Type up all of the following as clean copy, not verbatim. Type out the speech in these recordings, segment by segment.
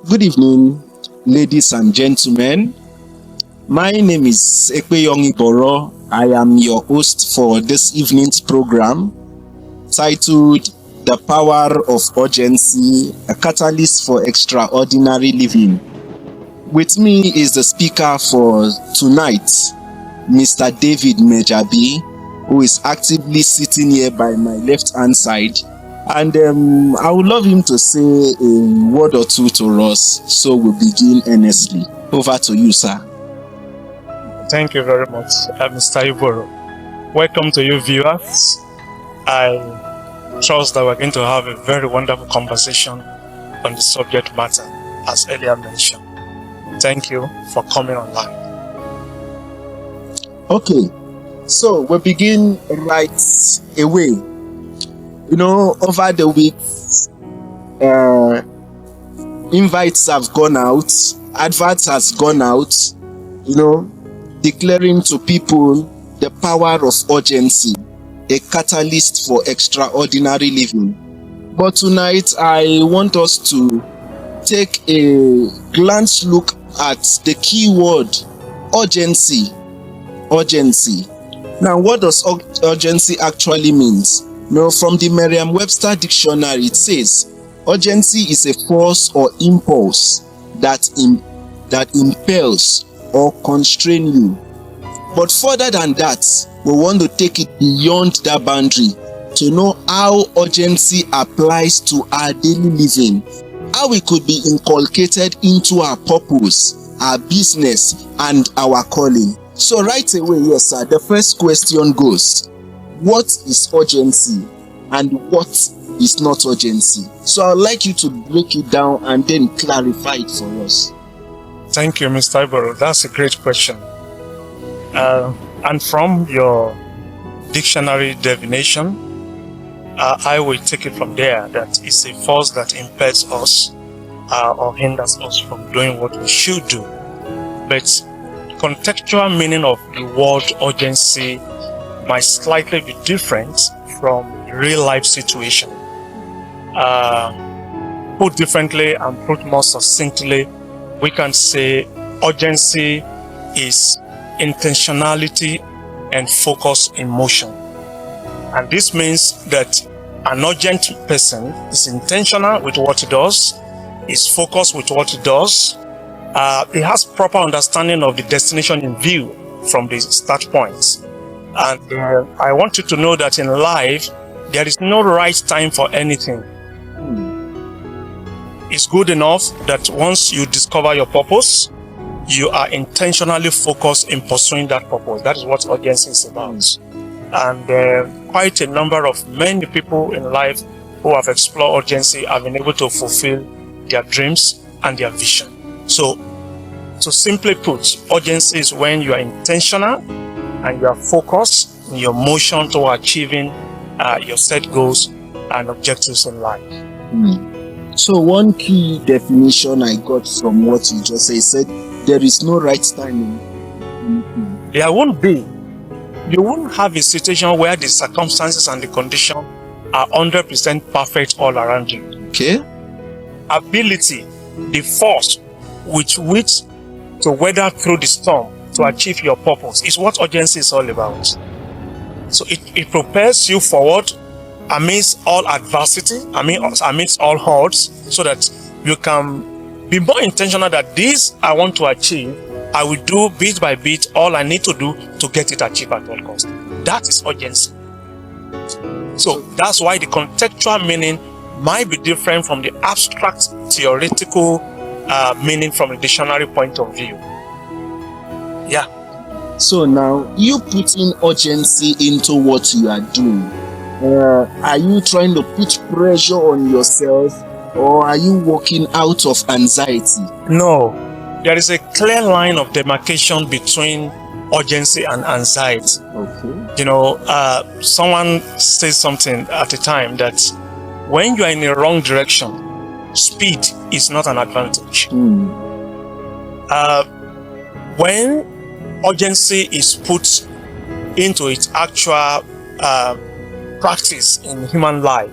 Good evening, ladies and gentlemen. My name is Ekpeyomi Boro. I am your host for this evening's program titled The Power of Urgency, a Catalyst for Extraordinary Living. With me is the speaker for tonight, Mr. David Mejabi, who is actively sitting here by my left-hand side. And I would love him to say a word or two to us, so we'll begin earnestly. Over to you, sir. Thank you very much, Mr. Iboro. Welcome to you, viewers. I trust that we're going to have a very wonderful conversation on the subject matter, as earlier mentioned. Thank you for coming online. Okay, so we'll begin right away. You know, over the weeks, invites have gone out, adverts has gone out, declaring to people the power of urgency, a catalyst for extraordinary living. But tonight, I want us to take a glance look at the key word, urgency. Urgency. Now, what does urgency actually means? From the Merriam-Webster dictionary, it says, urgency is a force or impulse that impels or constrain you. But further than that, we want to take it beyond that boundary to know how urgency applies to our daily living, how it could be inculcated into our purpose, our business, and our calling. So right away, yes, sir, the first question goes, what is urgency and what is not urgency? So I'd like you to break it down and then clarify it for us. Thank you, Mr. Iboro. That's a great question. And from your dictionary definition, I will take it from there that it's a force that impels us or hinders us from doing what we should do. But contextual meaning of the word urgency might slightly be different from real life situation. Put differently and put more succinctly, we can say urgency is intentionality and focus in motion. And this means that an urgent person is intentional with what he does, is focused with what he does, he has proper understanding of the destination in view from the start points. And I want you to know that in life, there is no right time for anything. It's good enough that once you discover your purpose, you are intentionally focused in pursuing that purpose. That is what urgency is about. And quite a number of many people in life who have explored urgency have been able to fulfill their dreams and their vision. So simply put, urgency is when you are intentional and you are focused in your motion toward achieving your set goals and objectives in life. So one key definition I got from what you just said, there is no right timing. There won't be. You won't have a situation where the circumstances and the condition are 100% perfect all around you. Okay. Ability, the force with which to weather through the storm to achieve your purpose is what urgency is all about. So it propels you forward amidst all adversity, amidst all odds, so that you can be more intentional that this I want to achieve, I will do bit by bit all I need to do to get it achieved at all costs. That is urgency. So that's why the contextual meaning might be different from the abstract theoretical meaning from a dictionary point of view. Yeah. So now you put in urgency into what you are doing. Are you trying to put pressure on yourself, or are you working out of anxiety? No, there is a clear line of demarcation between urgency and anxiety. Okay. Someone says something at a time that when you are in the wrong direction, speed is not an advantage. When urgency is put into its actual practice in human life,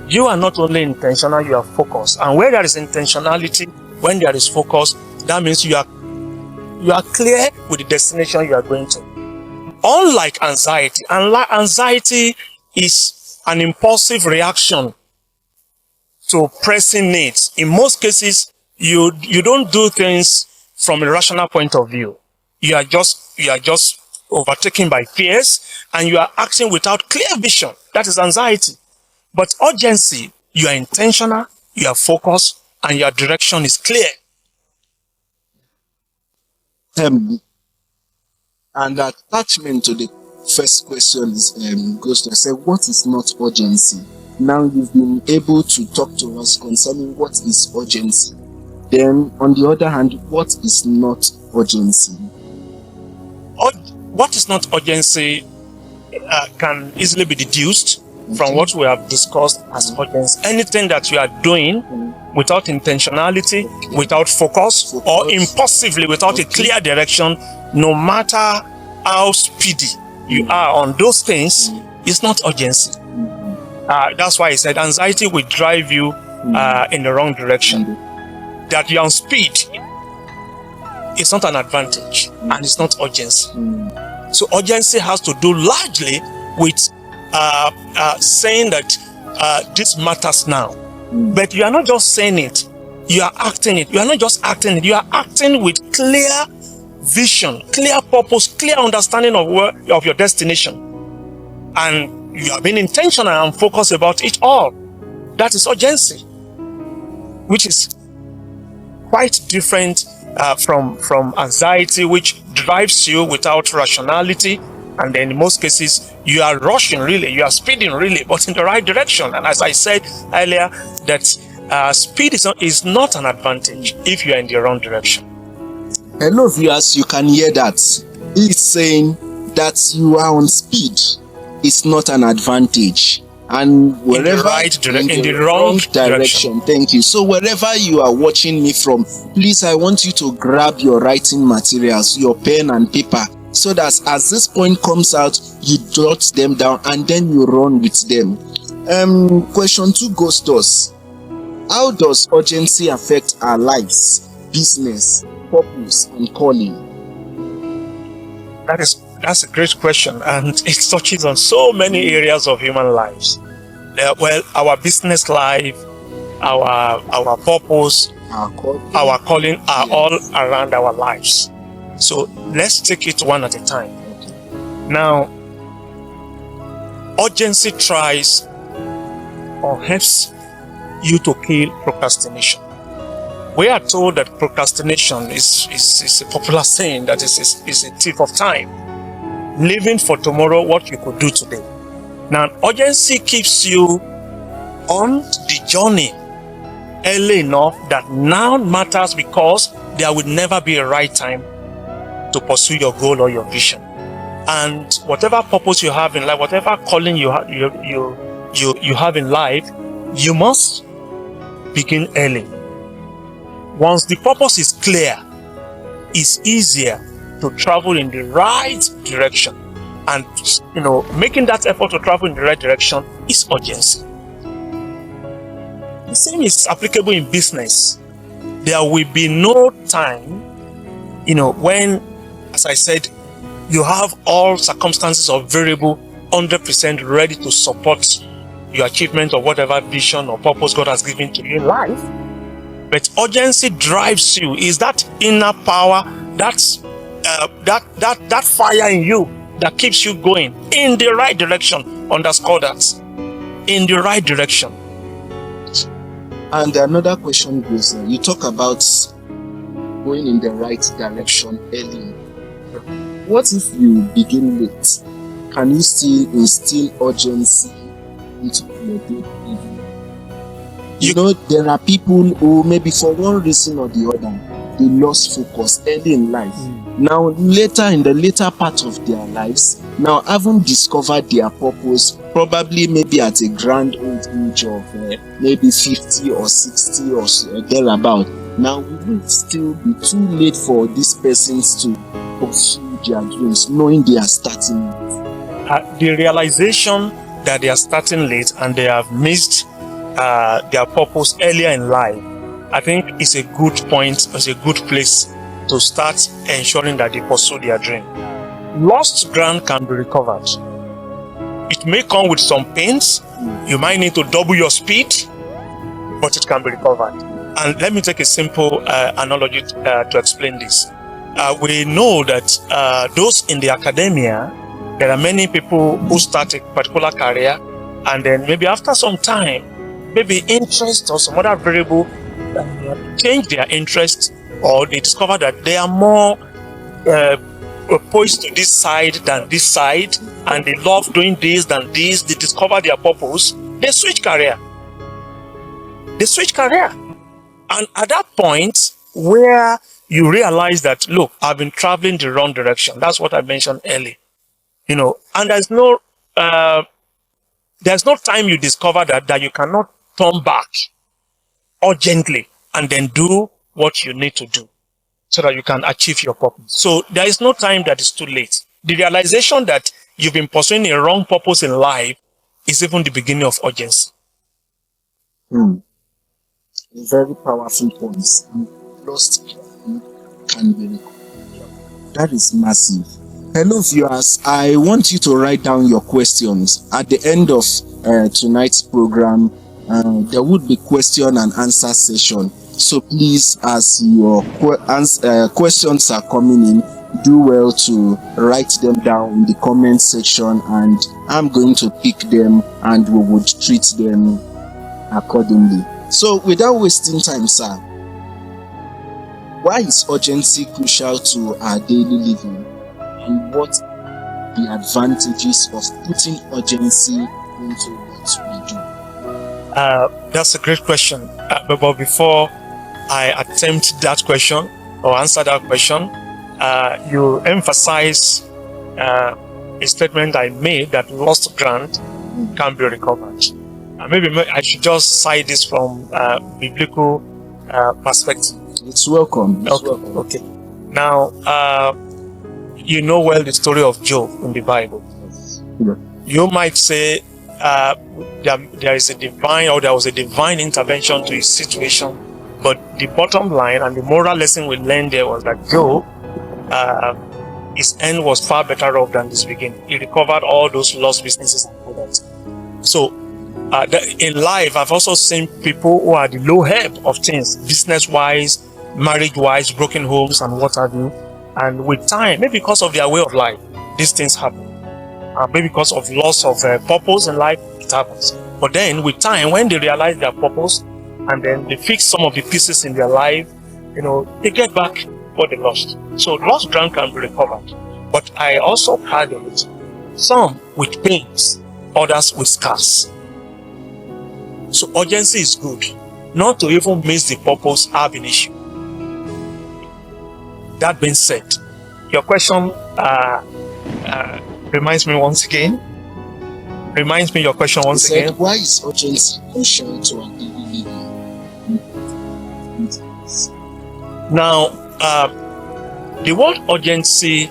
you are not only intentional, you are focused. And where there is intentionality, When there is focus, that means you are clear with the destination you are going to. Unlike anxiety, anxiety is an impulsive reaction to pressing needs. In most cases, you don't do things from a rational point of view. You are just overtaken by fears, and you are acting without clear vision. That is anxiety. But urgency, you are intentional, you are focused, and your direction is clear. And attachment to the first question is goes to say, what is not urgency? Now you've been able to talk to us concerning what is urgency. Then, on the other hand, what is not urgency? What is not urgency can easily be deduced from what we have discussed as urgency. Anything that you are doing without intentionality, without focus, or impulsively without a clear direction, no matter how speedy you are on those things, is not urgency. That's why I said anxiety will drive you in the wrong direction. That you're on speed, it's not an advantage, and it's not urgency. So urgency has to do largely with saying that this matters now. But you are not just saying it, you are acting it. You are not just acting it, you are acting with clear vision, clear purpose, clear understanding of your destination. And you are being intentional and focused about it all. That is urgency, which is quite different from anxiety, which drives you without rationality. And then in most cases, you are rushing really, you are speeding really, but in the right direction. And as I said earlier, that speed is not an advantage if you are in the wrong direction. Hello viewers, you can hear that. He's saying that you are on speed is not an advantage. And wherever in the wrong direction. Thank you. So wherever you are watching me from, please, I want you to grab your writing materials, your pen and paper, so that as this point comes out, you jot them down and then you run with them. Question 2 goes to us. How does urgency affect our lives, business, purpose, and calling? That's a great question, and it touches on so many areas of human lives. Well, our business life, our purpose, our calling are all around our lives. So let's take it one at a time. Now, urgency tries or helps you to kill procrastination. We are told that procrastination is a popular saying that is a thief of time. Living for tomorrow what you could do today. Now, urgency keeps you on the journey early enough that now matters, because there will never be a right time to pursue your goal or your vision. And whatever purpose you have in life, whatever calling you have in life, you must begin early. Once the purpose is clear, it's easier to travel in the right direction. And making that effort to travel in the right direction is urgency. The same is applicable in business. There will be no time, when, as I said, you have all circumstances or variable 100% ready to support your achievement of whatever vision or purpose God has given to you in life. But urgency drives you, is that inner power, that fire in you that keeps you going in the right direction. Underscore that. In the right direction. And another question goes, you talk about going in the right direction early. What if you begin late? Can you still instill urgency into your day? There are people who maybe for one reason or the other, they lost focus early in life. Now, in the later part of their lives, now haven't discovered their purpose, probably maybe at a grand old age of maybe 50 or 60 or thereabout. Now, will it still be too late for these persons to pursue their dreams, knowing they are starting late? The realization that they are starting late and they have missed their purpose earlier in life I think it's a good point, it's a good place to start ensuring that they pursue their dream. Lost ground can be recovered. It may come with some pains. You might need to double your speed, but it can be recovered. And let me take a simple analogy to explain this. We know that those in the academia, there are many people who start a particular career, and then maybe after some time, maybe interest or some other variable change their interest, or they discover that they are more opposed to this side than this side, and they love doing this than this. They discover their purpose, they switch career. And at that point where you realize that, look, I've been traveling the wrong direction. That's what I mentioned earlier. And there's no time you discover that you cannot turn back urgently and then do what you need to do so that you can achieve your purpose. So there is no time that is too late. The realization that you've been pursuing a wrong purpose in life is even the beginning of urgency. Very powerful points. Lost can be recovered. That is massive. Hello viewers, I want you to write down your questions. At the end of tonight's program, there would be question and answer session. So please, as your questions are coming in, do well to write them down in the comment section, and I'm going to pick them and we would treat them accordingly. So without wasting time, sir, why is urgency crucial to our daily living? And what the advantages of putting urgency into what we do? That's a great question. But before I attempt that question or answer that question, you emphasize a statement I made that lost ground can be recovered. Maybe I should just cite this from biblical perspective. It's welcome. Okay. Now, you know well the story of Job in the Bible. Yeah. You might say there is a divine, or there was a divine intervention to his situation, but the bottom line and the moral lesson we learned there was that Job, his end was far better off than his beginning. He recovered all those lost businesses and products. So in life, I've also seen people who are the low ebb of things, business-wise, marriage-wise, broken homes and what have you. And with time, maybe because of their way of life, these things happen. Maybe because of loss of purpose in life, it happens. But then with time, when they realize their purpose and then they fix some of the pieces in their life, they get back what they lost. So lost ground can be recovered. But I also had it, some with pains, others with scars. So urgency is good. Not to even miss the purpose ab initio. That being said, your question reminds me your question once again. Why is urgency crucial to our daily living? Now, the word urgency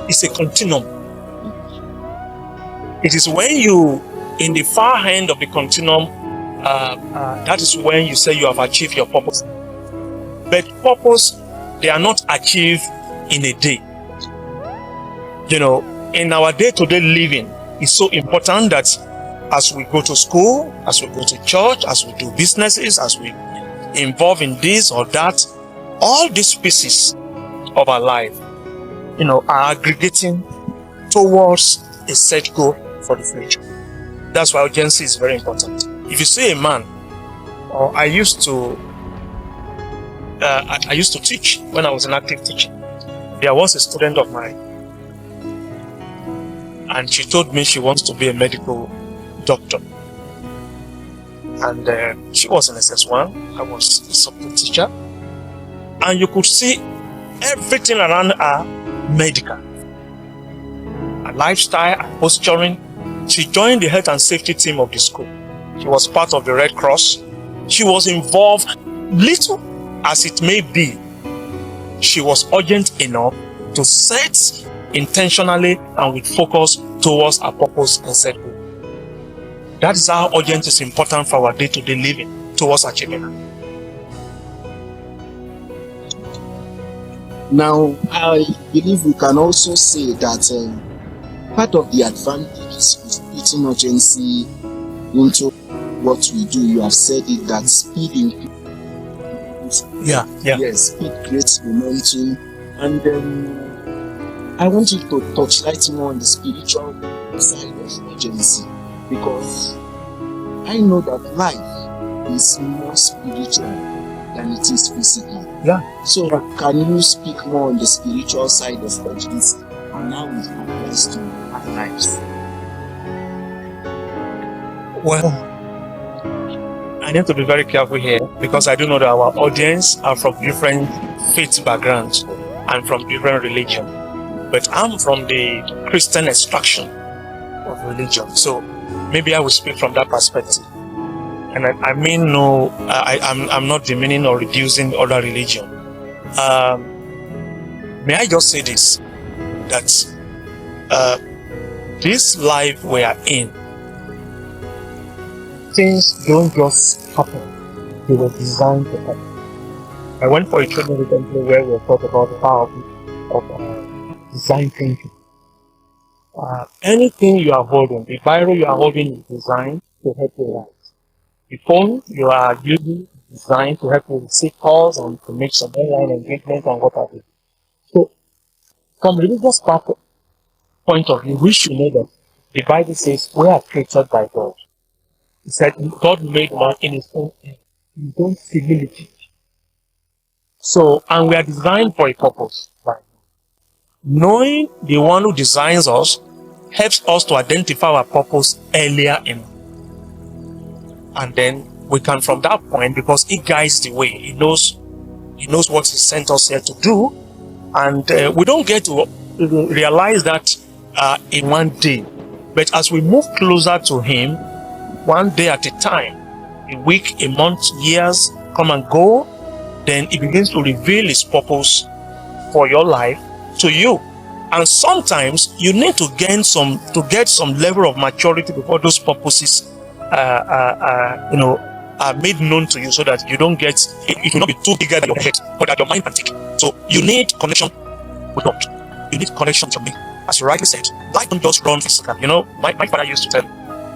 is a continuum. It is when you, in the far end of the continuum, that is when you say you have achieved your purpose. But purpose, they are not achieved in a day. In our day-to-day living, it's so important that as we go to school, as we go to church, as we do businesses, as we involve in this or that, all these pieces of our life, are aggregating towards a set goal for the future. That's why urgency is very important. If you see a man, or I used to teach when I was in active teaching. There was a student of mine, and she told me she wants to be a medical doctor. And she was in SS1, I was a subject teacher, and you could see everything around her medical. Her lifestyle, her posturing. She joined the health and safety team of the school. She was part of the Red Cross. She was involved, little as it may be. She was urgent enough to set intentionally and with focus towards her purpose and set goal. That is how urgency is important for our day-to-day living towards achieving it. Now, I believe we can also say that part of the advantages of putting urgency into what we do, you have said it, that speed increases. Yeah. Yes, speed creates momentum. And I want you to touch light more on the spiritual side of urgency, because I know that life is more spiritual than it is physical. Yeah. So can you speak more on the spiritual side of urgency and how it applies to our lives? Well, I need to be very careful here, because I do know that our audience are from different faith backgrounds and from different religion. But I'm from the Christian extraction of religion, so maybe I will speak from that perspective. And I mean, no, I'm not demeaning or reducing other religion. May I just say this, that this life we are in, things don't just happen. They were designed to happen. I went for a training recently where we talked about the power of design thinking. Anything you are holding, the Bible you are holding is designed to help you life. The phone you are using is designed to help you receive calls and to make some online engagement and what have you. So, from a religious point of view, we should know that the Bible says we are created by God. It said God made man in his own image, his own similitude. So, and we are designed for a purpose. Right? Knowing the one who designs us helps us to identify our purpose earlier in. And then we can, from that point, because he guides the way, he knows what he sent us here to do, and we don't get to realize that in one day. But as we move closer to him, one day at a time, a week, a month, years come and go, then he begins to reveal his purpose for your life to you. And sometimes you need to get some level of maturity before those purposes are made known to you, so that you don't get, it will not be too bigger than your head, but that your mind can take. So you need connection with God. You need connection with your mind. As you rightly said, life don't just run physical. My father used to tell me,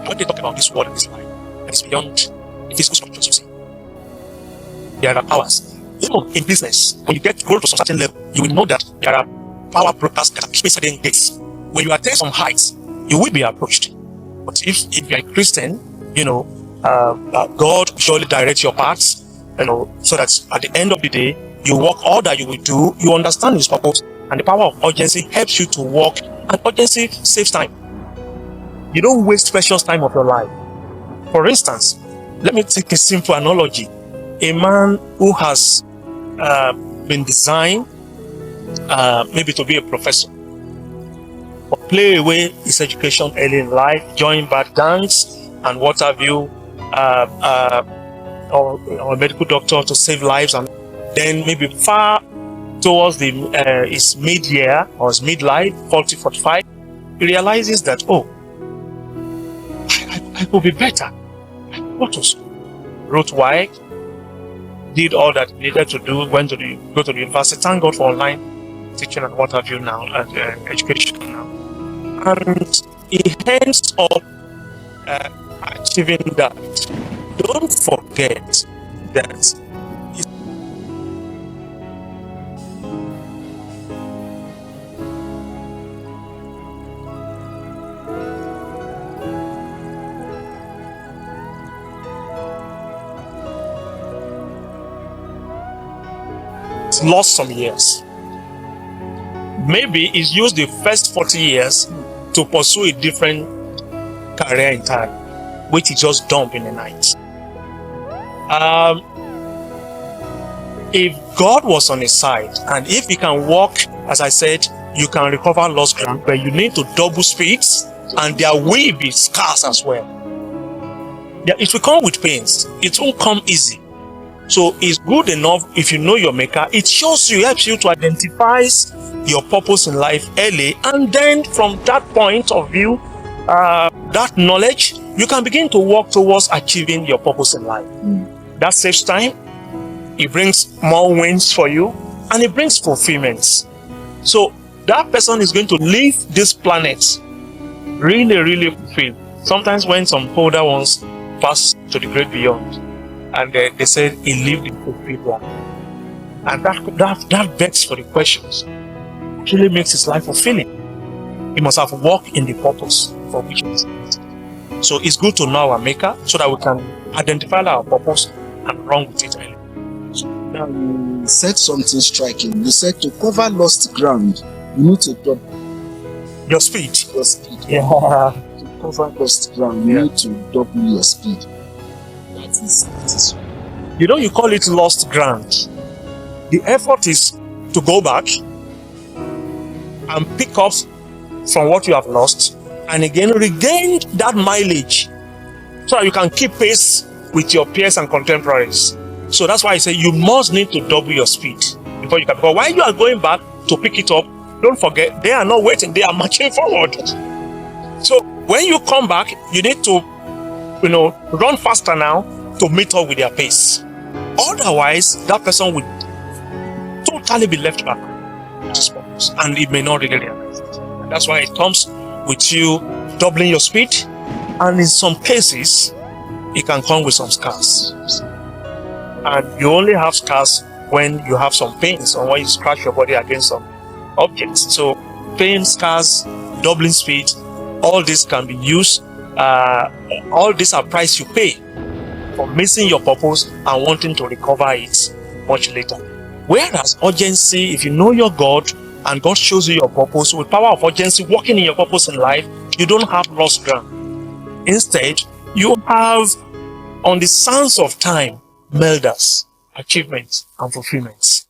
when they talk about this world and this life, and it's beyond the physical structures you see. There are powers. Even in business, when you get to some certain level, you will know that there are power brokers that are keeping certain gates. When you attain some heights, you will be approached. But if you are a Christian, God surely directs your paths, so that at the end of the day, you walk all that you will do, you understand his purpose, and the power of urgency helps you to walk, and urgency saves time. You don't waste precious time of your life. For instance, let me take a simple analogy. A man who has been designed maybe to be a professor, but play away his education early in life, join bad gangs and what have you, or a medical doctor to save lives, and then maybe far towards his mid-year or his midlife, 40, 45, he realizes that, I could be better. I go to school, wrote WAEC, did all that he needed to do, go to the university. Thank God for online teaching and what have you now, and education now. And he ends up achieving that. Don't forget that lost some years. Maybe he's used the first 40 years to pursue a different career entirely, which he just dumped in the night. If God was on his side, and if he can walk, as I said, you can recover lost ground, but you need to double speeds, and there will be scars as well. Yeah, it will come with pains. It won't come easy. So it's good enough if you know your maker. It shows you, helps you to identify your purpose in life early, and then from that point of view, that knowledge you can begin to work towards achieving your purpose in life. That saves time, it brings more wins for you, and it brings fulfillments. So that person is going to leave this planet really, really fulfilled. Sometimes when some older ones pass to the great beyond, and they said he lived in fulfilled life, and that begs for the questions. It really makes his life fulfilling. He must have walked in the purpose for which he is. So it's good to know our maker so that we can identify our purpose and run with it early. Now you said something striking. You said to cover lost ground, you need to double Your speed. your speed. Yeah. To cover lost ground, you Yeah. need to double your speed. That is You call it lost ground. The effort is to go back and pick up from what you have lost and again regain that mileage so that you can keep pace with your peers and contemporaries. So that's why I say you must need to double your speed before you can. But while you are going back to pick it up, don't forget they are not waiting, they are marching forward. So when you come back, you need to run faster now to meet up with their pace. Otherwise, that person will totally be left back with his purpose, and it may not really realize it. And that's why it comes with you doubling your speed, and in some cases, it can come with some scars. And you only have scars when you have some pains or when you scratch your body against some objects. So pain, scars, doubling speed, all this can be used. All these are price you pay for missing your purpose and wanting to recover it much later. Whereas urgency, if you know your God and God shows you your purpose, with power of urgency, walking in your purpose in life, you don't have lost ground. Instead, you have, on the sands of time, melders, achievements, and fulfillments.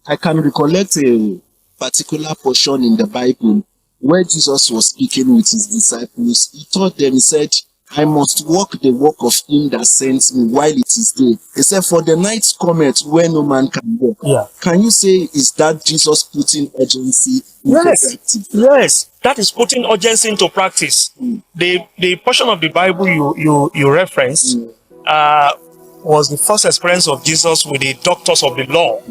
I can recollect a particular portion in the Bible where Jesus was speaking with his disciples. He taught them, he said, I must walk the walk of him that sends me while it is day. He said, for the night cometh where no man can walk. Yeah. Can you say, is that Jesus putting urgency into practice? Yes, that is putting urgency into practice. The portion of the Bible you referenced was the first experience of Jesus with the doctors of the law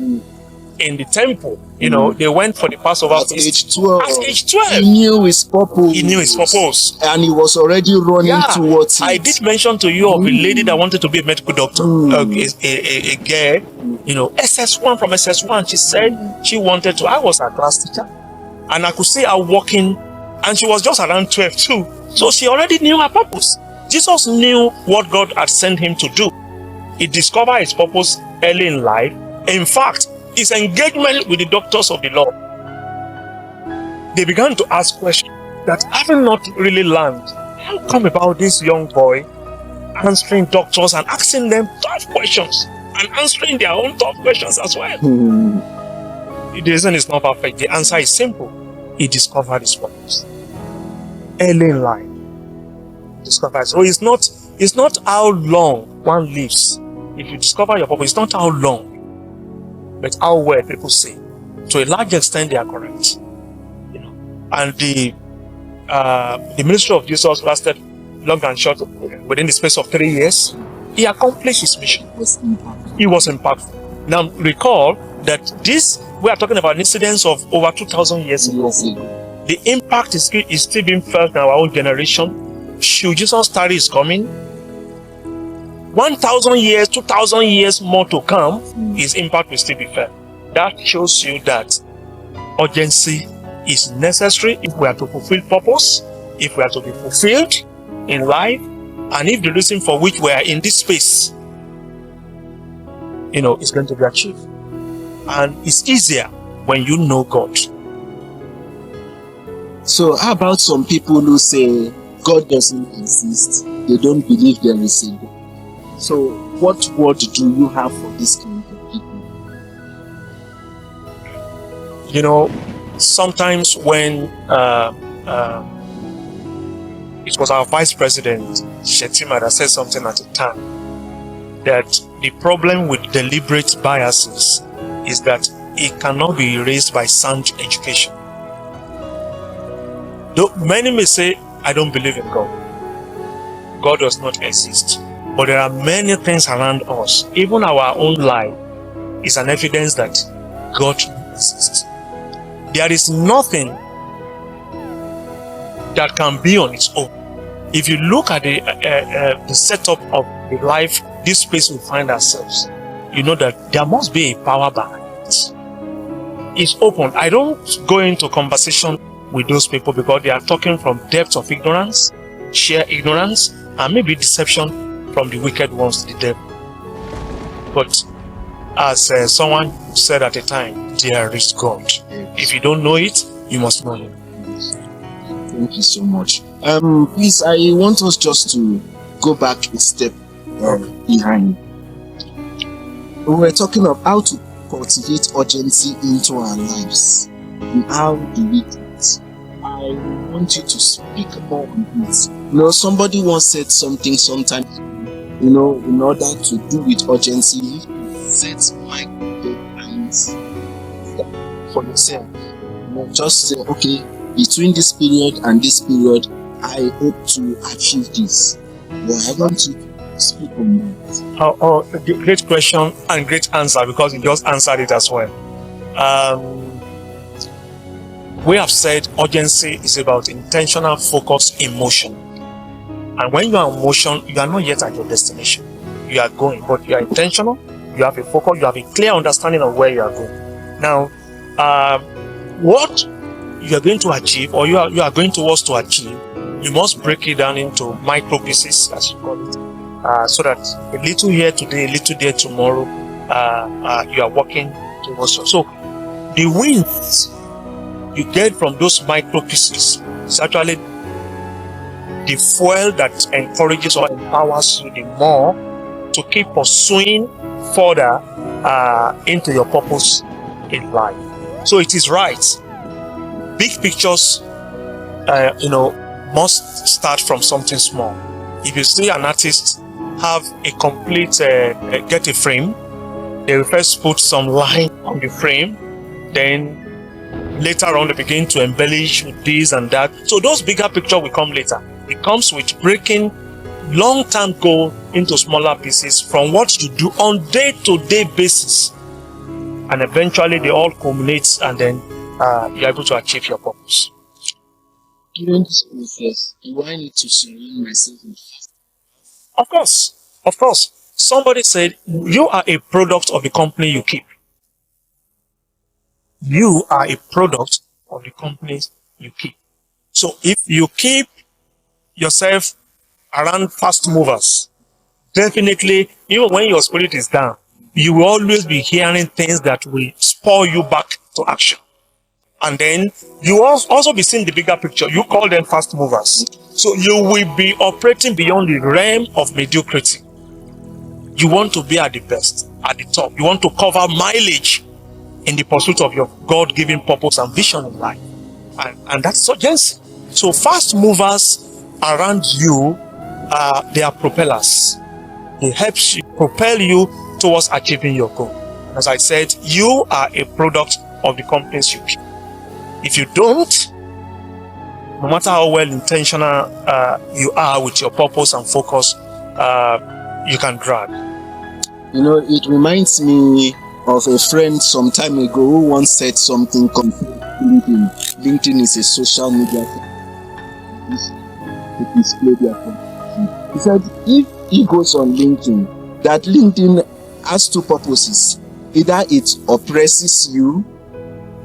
in the temple. They went for the Passover At feast. age 12, At age 12, he knew his purpose. he knew his purpose. And he was already running towards it. I did mention to you of a lady that wanted to be a medical doctor, a girl, SS1 from SS1. She said she wanted to. I was her class teacher, and I could see her walking, and she was just around 12 too. So she already knew her purpose. Jesus knew what God had sent him to do. He discovered his purpose early in life. In fact, his engagement with the doctors of the law, they began to ask questions that having not really learned. How come about this young boy answering doctors and asking them tough questions and answering their own tough questions as well? The reason is not perfect. The answer is simple. He discovered his purpose early in life. Discovered. So it's not how long one lives. If you discover your purpose, it's not how long, but how well people say. To a large extent, they are correct. And the ministry of Jesus lasted long and short. Within the space of 3 years, he accomplished his mission. He was impactful. Now recall that we are talking about an incident of over 2,000 years ago. The impact is still being felt in our own generation. Should Jesus tarry is coming, 1,000 years, 2,000 years more to come, his impact will still be felt. That shows you that urgency is necessary if we are to fulfill purpose, if we are to be fulfilled in life, and if the reason for which we are in this space, is going to be achieved. And it's easier when you know God. So how about some people who say God doesn't exist? They don't believe there is a God. So what word do you have for this kind of people? Sometimes when it was our vice president, Shetima, that said something at the time, that the problem with deliberate biases is that it cannot be erased by sound education. Though many may say, I don't believe in God. God does not exist. But there are many things around us. Even our own life is an evidence that God exists. There is nothing that can be on its own. If you look at the setup of the life, this place we find ourselves, you know that there must be a power behind it. It's open. I don't go into conversation with those people because they are talking from depths of ignorance, sheer ignorance, and maybe deception from the wicked ones, the devil. But as someone said at a time, there is God. If you don't know it, you must know Him. Thank you so much. Please, I want us just to go back a step behind. We were talking of how to cultivate urgency into our lives. And how do we do it? I want you to speak more on it. You know, somebody once said something sometimes, you know, in order to do with urgency, you need to set micro deadlines for yourself. You know, just say, okay, between this period and this period, I hope to achieve this. Well, I want you to speak on that. Great question and great answer, because you just answered it as well. We have said urgency is about intentional focus in motion. And when you are in motion, you are not yet at your destination. You are going, but you are intentional, you have a focus, you have a clear understanding of where you are going. Now, what you are going to achieve, or you are going towards to achieve, you must break it down into micro pieces, as you call it, so that a little here today, a little there tomorrow, you are working towards. So the wins you get from those micro pieces is actually the fuel that encourages or empowers you the more to keep pursuing further into your purpose in life. So it is right. Big pictures, must start from something small. If you see an artist have a complete get a frame, they will first put some line on the frame, then later on they begin to embellish with this and that. So those bigger picture will come later. It comes with breaking long-term goal into smaller pieces from what you do on day-to-day basis, and eventually they all culminate, and then you're able to achieve your purpose. During this process, do I need to surround myself with? Of course. Somebody said you are a product of the company you keep. You are a product of the companies you keep. So if you keep yourself around fast movers, definitely, even when your spirit is down, you will always be hearing things that will spur you back to action. And then you will also be seeing the bigger picture. You call them fast movers. So you will be operating beyond the realm of mediocrity. You want to be at the best, at the top. You want to cover mileage in the pursuit of your God-given purpose and vision in life. And that's urgency. So fast movers around you, they are propellers. They help you propel you towards achieving your goal. As I said, you are a product of the companies you keep. If you don't, no matter how well intentional you are with your purpose and focus, you can drag. You know, it reminds me of a friend some time ago who once said something concerning LinkedIn. LinkedIn is a social media to display their company. He said if he goes on LinkedIn, that LinkedIn has two purposes. Either it oppresses you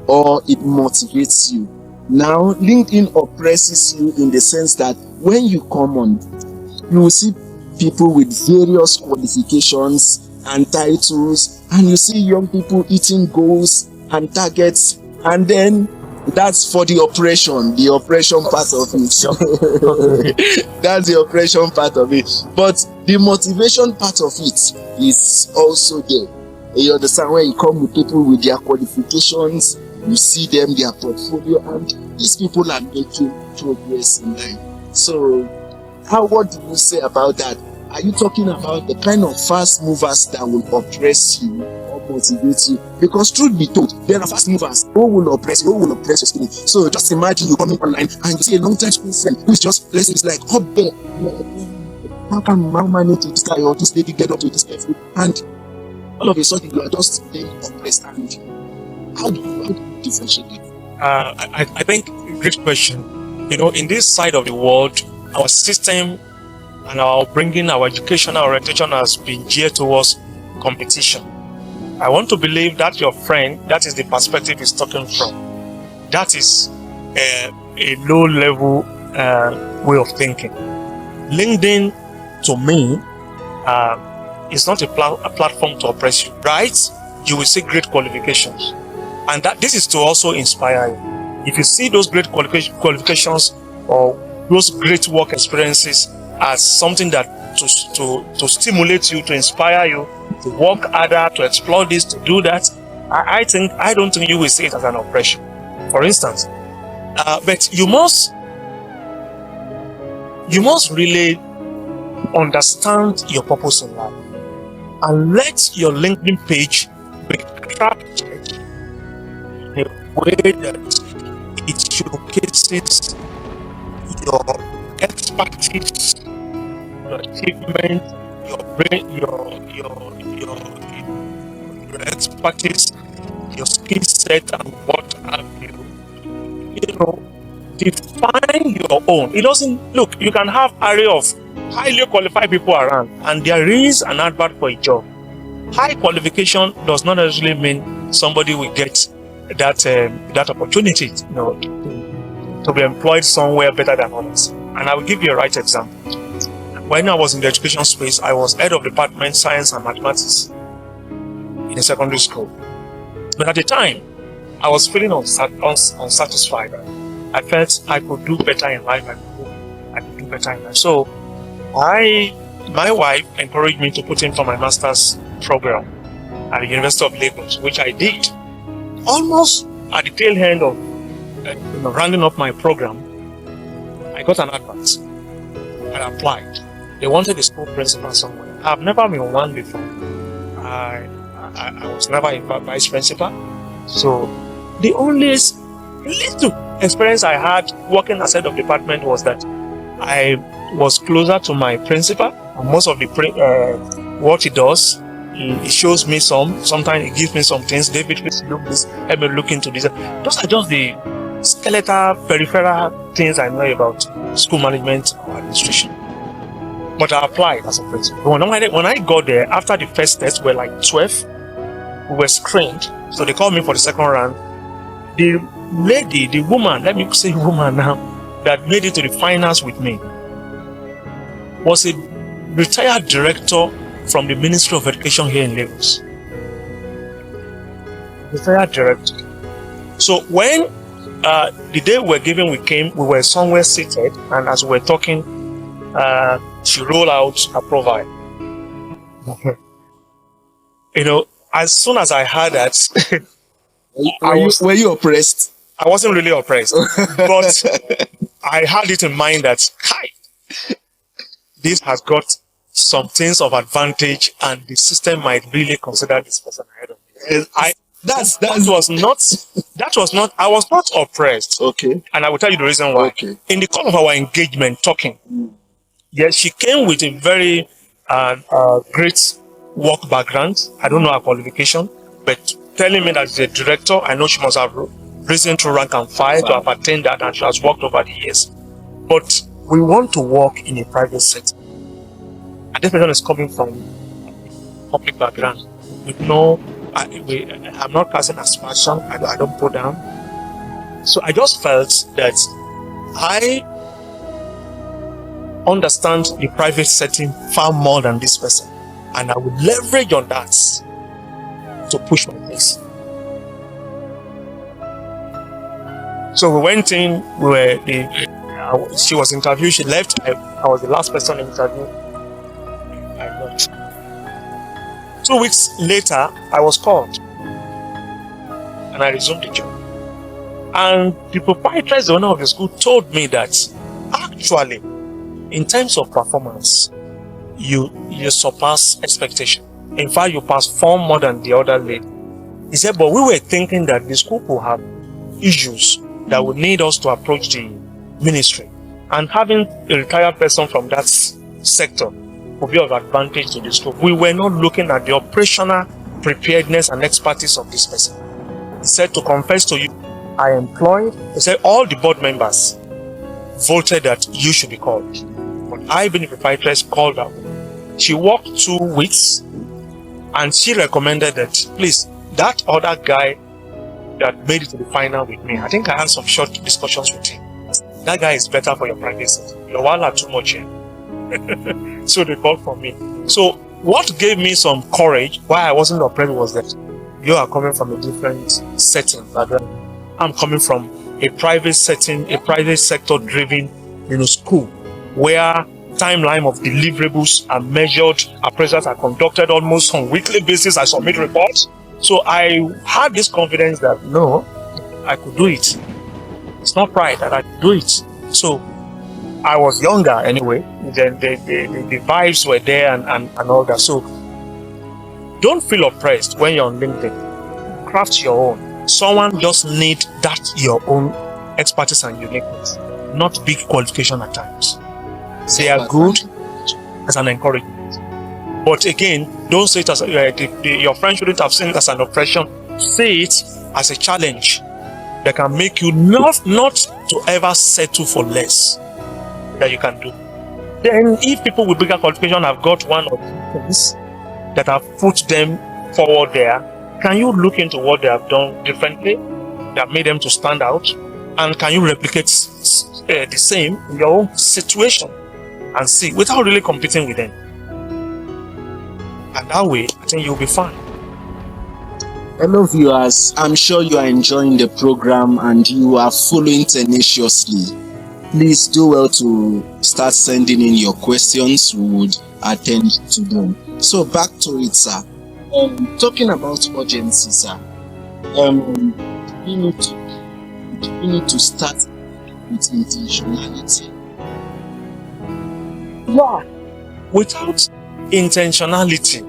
or it motivates you. Now, LinkedIn oppresses you in the sense that when you come on, you will see people with various qualifications and titles, and you see young people hitting goals and targets, and then that's for the oppression part of it. That's the oppression part of it. But the motivation part of it is also there. You understand, when you come with people with their qualifications, you see them, their portfolio, and these people are making progress in life. So, what do you say about that? Are you talking about the kind of fast movers that will oppress you or motivate you? Because truth be told, there are fast movers who will oppress you, who will oppress your spirit. So just imagine you coming online and you see a long-time friend who is just blessing. It's like, up there, how can man manage to this guy or this lady get up to this level? And all of a sudden you are just being oppressed. And how do you differentiate it? I think great question. In this side of the world, our system and our bringing our educational orientation has been geared towards competition. I want to believe that your friend, that is the perspective he's talking from. That is a low level way of thinking. LinkedIn, to me, is not a platform to oppress you, right? You will see great qualifications. And that this is to also inspire you. If you see those great qualifications or those great work experiences as something that to stimulate you, to inspire you, to work harder, to explore this, to do that, I don't think you will see it as an oppression. For instance, but you must really understand your purpose in life and let your LinkedIn page be crafted in a way that it showcases your expertise, your achievement, your expertise, your skill set, and what have you. Define your own. It doesn't look. You can have array of highly qualified people around, and there is an advert for a job. High qualification does not necessarily mean somebody will get that opportunity, to be employed somewhere better than others. And I will give you a right example. When I was in the education space, I was head of department science and mathematics in a secondary school. But at the time, I was feeling unsatisfied. I felt I could do better in life. I could do better in life. So my wife encouraged me to put in for my master's program at the University of Lagos, which I did. Almost at the tail end of rounding up my program, I got an advert. I applied. They wanted a school principal somewhere. I've never been one before. I was never a vice principal. So the only little experience I had working as head of department was that I was closer to my principal. And most of the what he does, he shows me sometimes he gives me some things. David, please look this, let me look into this. Those are just the skeletal, peripheral things I know about school management or administration. But I applied as a principal. When I got there, after the first test, we were like 12. We were screened. So they called me for the second round. The lady, the woman, let me say woman now, that made it to the finals with me was a retired director from the Ministry of Education here in Lagos. Retired director. So when the day we were given, we were somewhere seated, and as we were talking, she rolled out her profile. As soon as I heard that, were you oppressed? I wasn't really oppressed, but I had it in mind that, this has got some things of advantage, and the system might really consider this person ahead of me. I was not oppressed. Okay. And I will tell you the reason why. Okay. In the course of our engagement talking, yes, she came with a very great work background. I don't know her qualification, but telling me that she's a director, I know she must have risen through rank and file to have attained that, and she has worked over the years. But we want to work in a private sector. And this person is coming from public background with I'm not casting aspersion. I don't put down. So I just felt that I understand the private setting far more than this person, and I will leverage on that to push my case. So we went in. She was interviewed. She left. I was the last person interviewed. I left. 2 weeks later, I was called, and I resumed the job. And the proprietress, the owner of the school, told me that actually, in terms of performance, you surpass expectation. In fact, you perform more than the other lady. He said, but we were thinking that the school will have issues that would need us to approach the ministry. And having a retired person from that sector will be of advantage to the school. We were not looking at the operational preparedness and expertise of this person. He said, to confess to you, I employed, he said, all the board members voted that you should be called. But I, being the proprietress, called her. She worked 2 weeks and she recommended that, please, that other guy that made it to the final with me, I think I had some short discussions with him. That guy is better for your privacy. Your wall are too much here. So they called for me. So what gave me some courage why I wasn't oppressed was that you are coming from a different setting. I'm coming from a private setting, a private sector driven, school where timeline of deliverables are measured, appraisals are conducted almost on weekly basis. I submit reports. So I had this confidence that no, I could do it. It's not pride that I could do it. So I was younger anyway. Then the vibes were there and all that. So don't feel oppressed when you're on LinkedIn. Craft your own. Someone just need that your own expertise and uniqueness, not big qualification at times. They are good as an encouragement. But again, don't say it as your friend shouldn't have seen it as an oppression. Say it as a challenge that can make you not to ever settle for less that you can do. Then if people with bigger qualification have got one or two things that have put them forward there, can you look into what they have done differently that made them to stand out? And can you replicate the same in your own situation and see without really competing with them? And that way, I think you'll be fine. Hello viewers, I'm sure you are enjoying the program and you are following tenaciously. Please do well to start sending in your questions. We would attend to them. So back to it, sir. Talking about urgency, sir. We need to start with intentionality. Yeah. Without intentionality,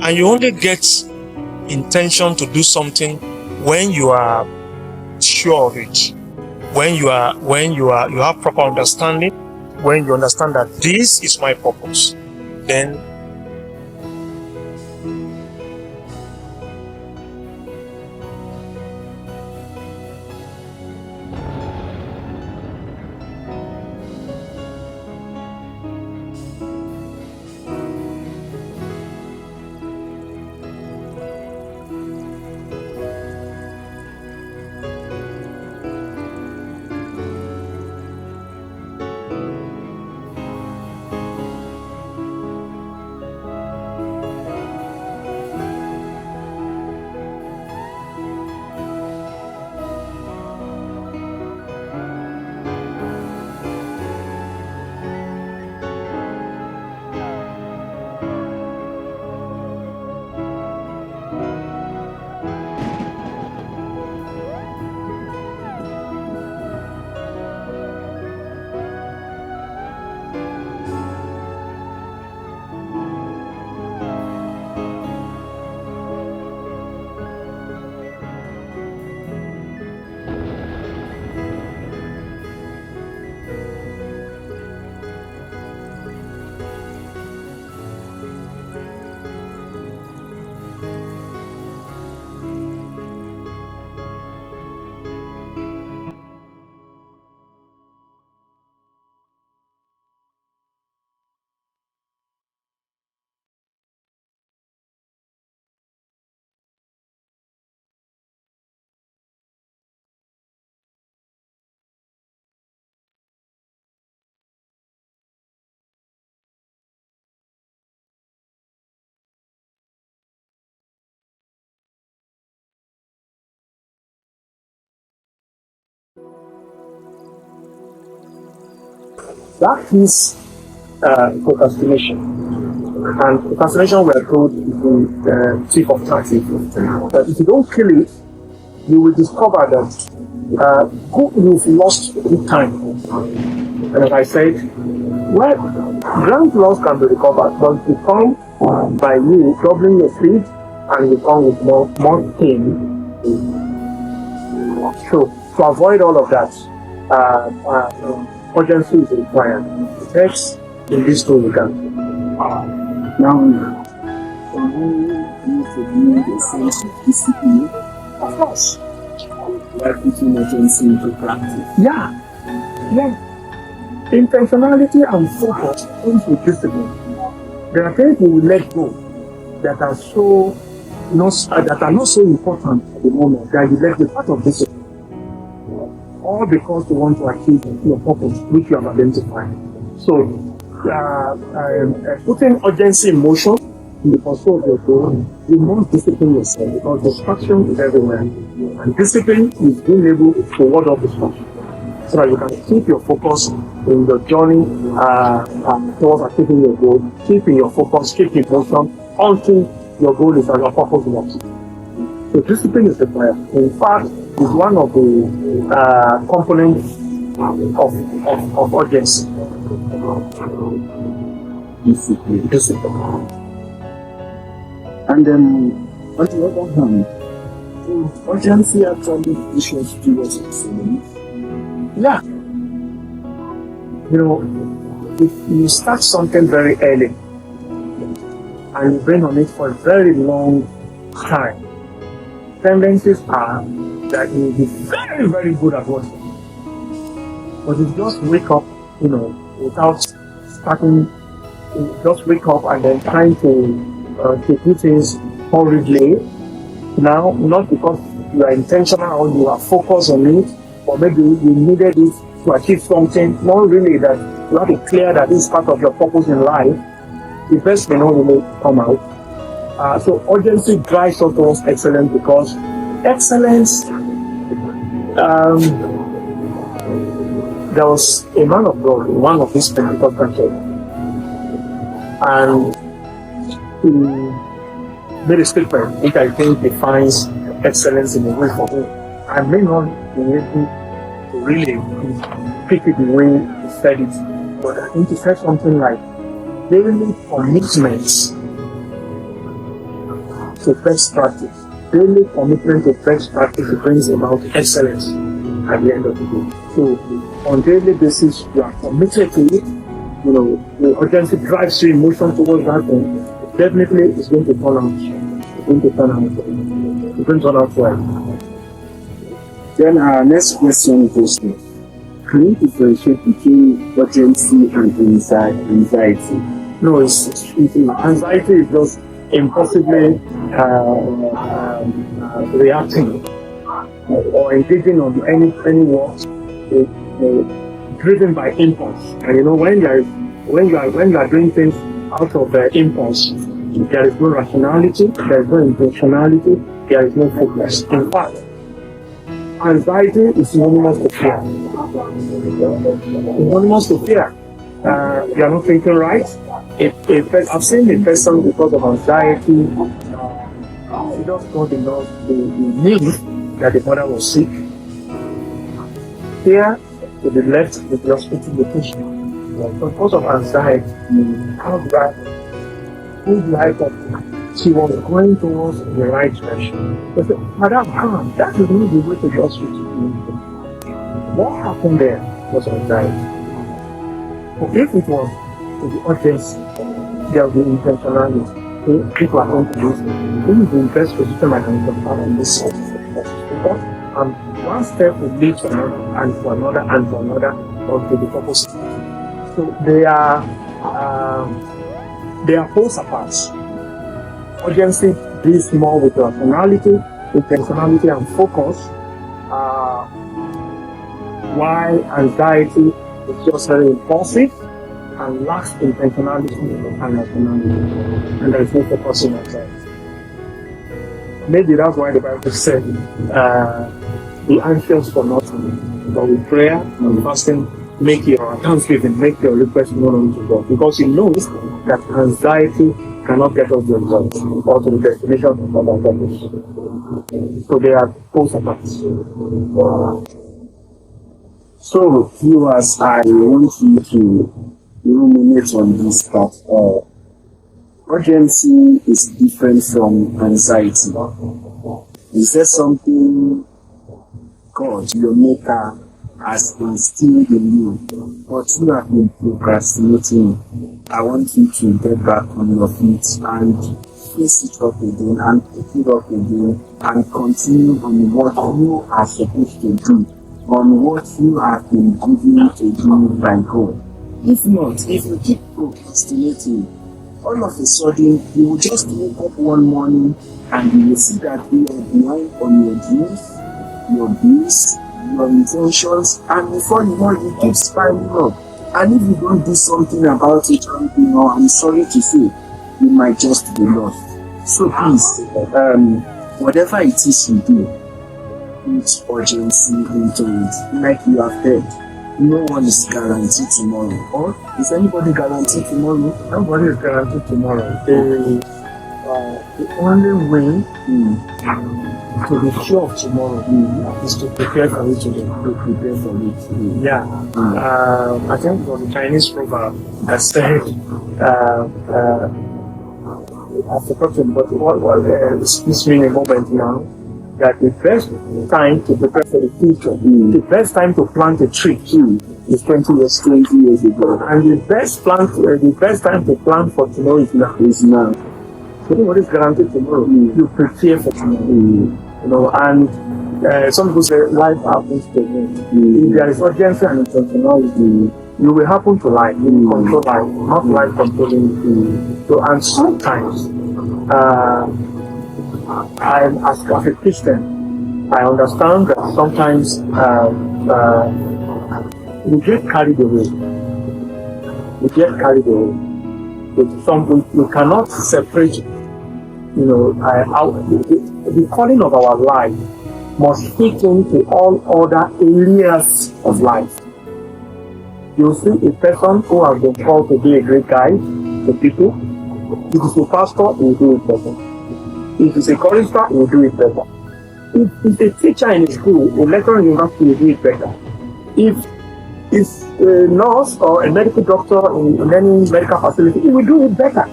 and you only get intention to do something when you are sure of it, when you have proper understanding, when you understand that this is my purpose, then that is procrastination. And procrastination, we are told, is the thief of time. But if you don't kill it, you will discover that you've lost good time. And as I said, well, ground loss can be recovered, but it comes by you doubling your speed and you come with more pain. So to avoid all of that, urgency is required. Next, in this tool you can. Now, for you to build a sense of discipline, Of course. while putting urgency into practice. Yeah. Intentionality and focus comes with discipline. There are things we will let go that are not so important at the moment that you let be part of discipline. All because you want to achieve your purpose, which you have identified. So, putting urgency in motion in the pursuit of your goal, you must discipline yourself because distraction is everywhere. And discipline is being able to ward off distraction so that you can keep your focus in the journey towards achieving your goal, keeping your focus, keep in motion until your goal is at your purpose is. So discipline is required. In fact, it's one of the components of urgency. Discipline. And on the other hand, urgency actually pushes towards excellence. Yeah. If you start something very early and you bring on it for a very long time, tendencies are that you will be very, very good at what you do. But you just wake up, without starting, you just wake up and then trying to do things hurriedly. Now, not because you are intentional or you are focused on it, or maybe you needed it to achieve something, not really that you have to clear that this is part of your purpose in life. The best may not really come out. So urgency drives us towards excellence because excellence, there was a man of God in one of these Pentecostal churches, and he made a statement which I think defines excellence in a way for me. I may not be able to really pick it the way he said it, but I think he said something like daily commitments to best practice. Daily commitment to best practice brings about excellence at the end of the day. So on a daily basis, you are committed to it. The urgency drives your emotion towards that thing. Definitely, it's going to turn out. It's going to turn out well. Then our next question goes to, can you differentiate between urgency and anxiety? No, it's anxiety is just impulsively reacting or engaging on any work driven by impulse. And when you are doing things out of impulse, there is no rationality, there is no intentionality, there is no focus. In fact, anxiety is synonymous to fear. You are not thinking right. I've seen a person because of anxiety, she just got the news that the mother was sick. Here to the left with the hospital location. Because of anxiety, how she was going towards the right direction. They said, Madam, that is not the way to the hospital. What happened there was anxiety. But if it was to the urgency, there will be intentionality. People are going to use it. This is the best position I can compare in this because one step will lead to another, and to another, and to another, until the purpose. So they are poles apart. Urgency deals more with rationality, intentionality, and focus. While anxiety is just very impulsive and lacks intentionality and rationality, and there is no focus in anxiety. Maybe that's why the Bible said, be anxious for nothing, but with prayer and fasting, make your thanksgiving, make your request known unto God, because He knows that anxiety cannot get us the result or to the destination of our purpose. So they are poles apart. So, viewers, I want you to ruminate on this part. Urgency is different from anxiety. Is there something God, your maker, has instilled in you, but you have been procrastinating. I want you to get back on your feet and face it up again and pick it up again and continue on what you are supposed to do, on what you have been given to do by God. If not, if you keep procrastinating, all of a sudden you will just wake up one morning and you will see that you are behind on your dreams, your bills, your intentions, and before you know it keeps piling up. And if you don't do something about it, I'm sorry to say, you might just be lost. So please, whatever it is you do, put urgency into it. Like you have heard, no one is guaranteed tomorrow. Or is anybody guaranteed tomorrow? Nobody is guaranteed tomorrow. The only way to be sure of tomorrow is to prepare for it today. To prepare for it. Yeah. I think it was a Chinese proverb that said, I've forgotten, but what excuse me a moment now, that the best time to prepare for the future, the best time to plant a tree is 20 years ago. And the best time to plant for tomorrow is now. So what is guaranteed tomorrow? You prepare for tomorrow. And some people say life happens to me. If there is urgency and intentionality, you will happen to life. You will control life, not life controlling you. So, and sometimes, as a Christian, I understand that sometimes we get carried away. With something we cannot separate. The calling of our life must fit into all other areas of life. You see a person who has been called to be a great guide to people. If he's a pastor, he will do it better. If he's a chorister, he will do it better. If he's a teacher in a school, a lecturer in university, he will do it better. If he's a nurse or a medical doctor in any medical facility, he will do it better.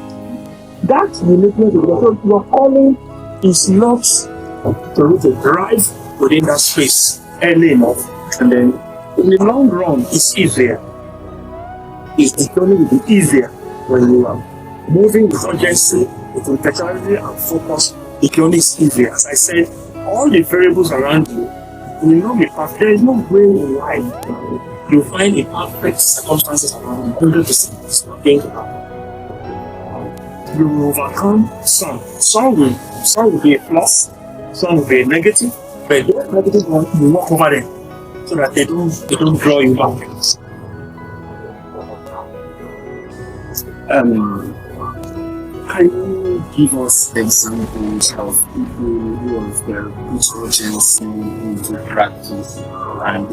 That's the uniqueness of God. So your calling is not to drive within that space early enough, and then in the long run, it's easier. It's only will be easier when you are moving with urgency, with intentionality and focus. It only is easier. As I said, all the variables around you will not be perfect. There is no way in life you find a perfect circumstances around you. 100%. It's not going to happen. You will overcome some. Some will be a plus, some will be a negative, but those negative ones you walk over them so that they don't draw you back. Can you give us examples of people who have put urgency into practice and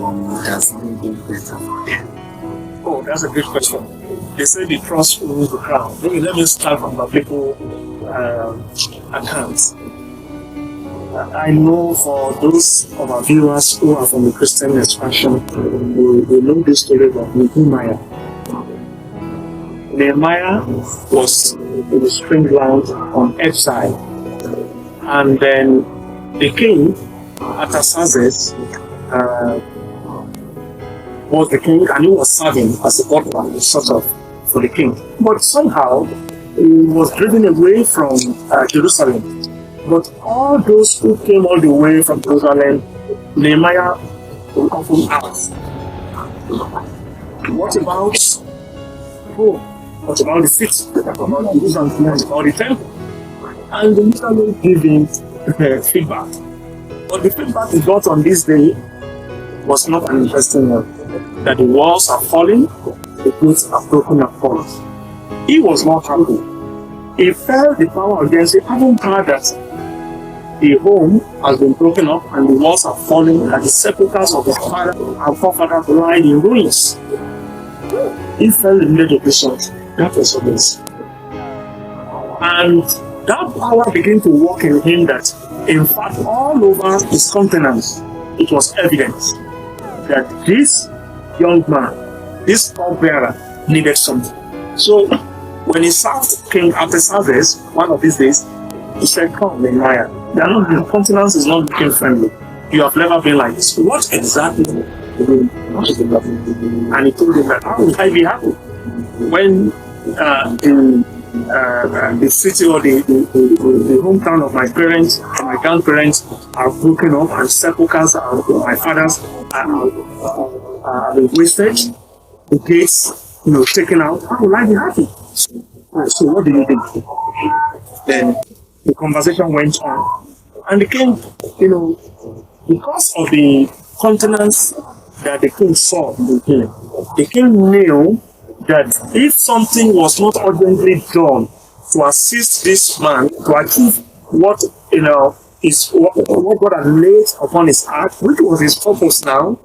has made it better for them? Oh, that's a good question. They say the trust rules the crown. Let me start from the biblical accounts. I know for those of our viewers who are from the Christian expansion, they know this story of Nehemiah. Nehemiah was in the strange land on exile, and then the king, Artaxerxes, was the king, and he was serving as a butler, sort of, for the king. But somehow, he was driven away from Jerusalem. But all those who came all the way from Jerusalem, Nehemiah will often ask, what about home? What about the city? What about Jerusalem? What about the temple? And the usually give him feedback. But the feedback he got on this day was not an interesting one. That the walls are falling, the gates are broken apart. He was not happy. He felt the power against it, having heard that the home has been broken up and the walls are falling, and the sepulchres of his father and forefathers lie in ruins. He felt the need of this. That was obvious. And that power began to work in him that, in fact, all over his countenance, it was evident that this young man, this cupbearer, needed something. So, when he served King Artaxerxes one of these days, he said, "Come, Nehemiah, your countenance is not looking friendly. You have never been like this. What exactly him, what is the problem? And he told him that, how would I be happy when the city or the hometown of my parents and my grandparents are broken up and sepulchres of my fathers are wasted, the gates, taken out. How will I be happy? So what do you think? Then the conversation went on, and the king, because of the countenance that the king saw in the king knew that if something was not urgently done to assist this man to achieve what is what God had laid upon his heart, which was his purpose now,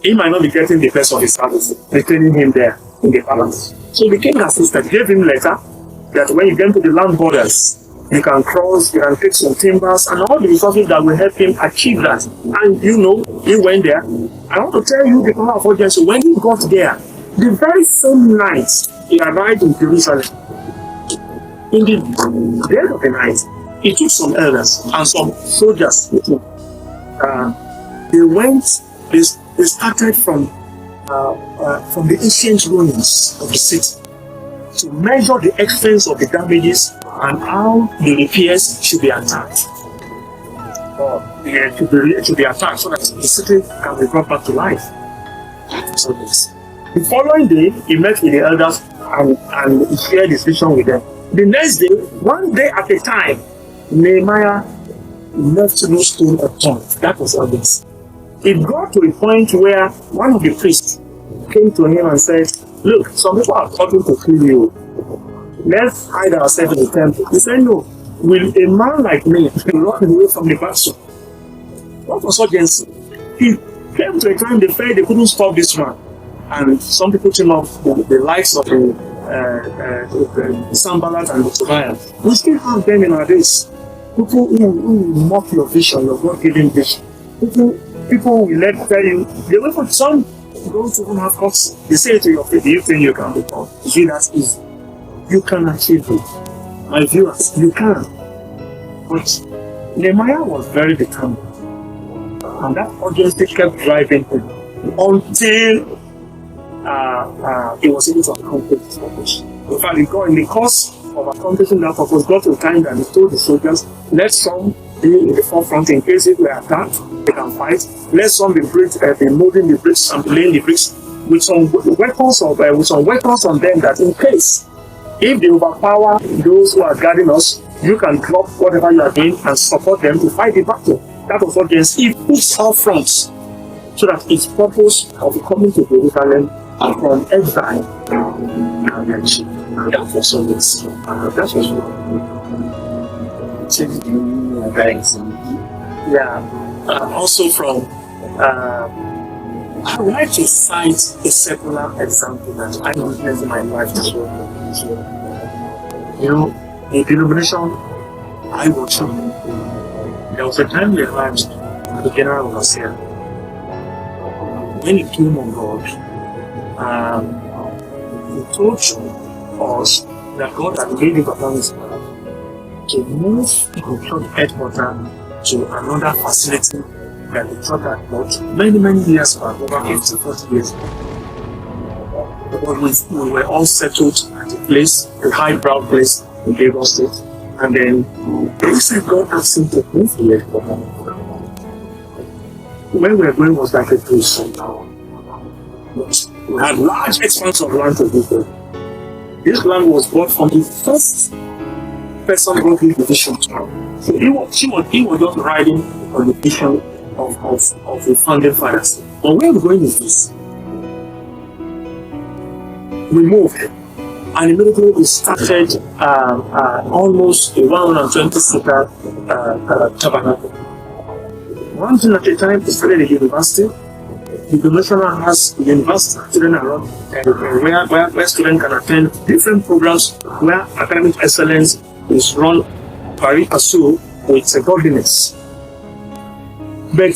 he might not be getting the best of his service, retaining him there in the palace. So the king assisted, gave him letter that when you get to the land borders, you can cross, you can take some timbers and all the resources that will help him achieve that. And he went there. I want to tell you the power of urgency. When he got there, the very same night he arrived in Jerusalem, in the dead of the night, he took some elders and some soldiers with him. They started from the ancient ruins of the city to measure the extent of the damages and how the repairs should be attacked. Should be attacked so that the city can be brought back to life. So this. The following day, he met with the elders and he shared his vision with them. The next day, one day at a time, Nehemiah left no stone unturned. That was all this. It got to a point where one of the priests came to him and said, look, some people are coming to kill you. Let's hide ourselves in the temple. He said, no. Will a man like me run away from the battle? What was urgency? He came to a time they felt they couldn't stop this man. And some people came up the likes of the Sanballat and the Tobiah. We still have them in our days. People who mock your vision, your God-given vision. People will tell you, they will put some those who have cuts. They say to your face, do you think you can become? You see, that's easy. You can achieve it. My viewers, you can. But Nehemiah was very determined. And that urgency kept driving him until he was able to accomplish his purpose. In fact, in the course of accomplishing that purpose, got to a time that he told the soldiers, let some be in the forefront in case if we are attacked, they can fight. Let some be moving the bricks and laying the bricks with some weapons on them, that in case if they overpower those who are guarding us, you can drop whatever you are doing and support them to fight the battle. That was what he puts our fronts so that its purpose of coming to Jerusalem and from exile can be achieved. That was always that was also from I would like to cite a secular example that I witnessed in my life as well. The denomination I was from, there was a time we had the general overseer. When he came on board, he told us that God had laid it upon his heart to move the church headquarters to another facility that the church had bought many years back, over 50-40 years ago. But we were all settled at a place, a highbrow place in Lagos State, and then they said God asked him to move the headquarters. Where we were going was like a place. We had large expanse of land to do there. This land was bought from the first person working the vision. So he was just riding on the vision of the founding fathers. But where we're going is this. We moved, and immediately we started almost a 120-seater tabernacle. One thing at a time, we started a university. The commissioner has a university student around where students can attend different programs where academic excellence is run pari passu with godliness. But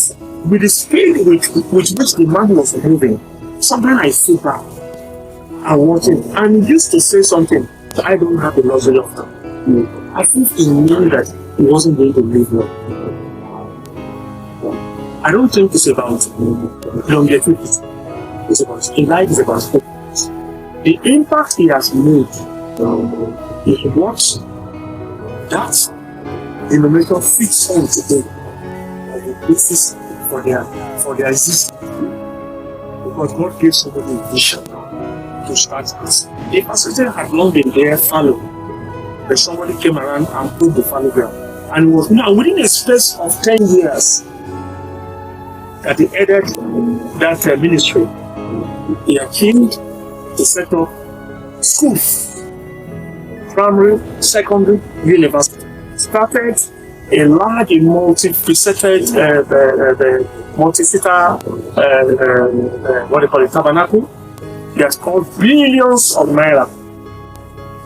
with the speed with which the man was moving, sometimes I sit back and watch him, and he used to say something. I don't have the luxury of that. I think he knew that he wasn't going to live long. I don't think it's about longevity. It's about in life is about focus. The impact he has made is what that denomination fits on today as the basis for their existence. Because God gave somebody a vision to start this. The facility had long been there fallow, but somebody came around and put the fallow ground. And it was now within a space of 10 years that he headed that ministry. He achieved to set up schools, primary, secondary, university. Started a large, multi-faceted, multi-seater, what they call it, tabernacle. He has called billions of naira.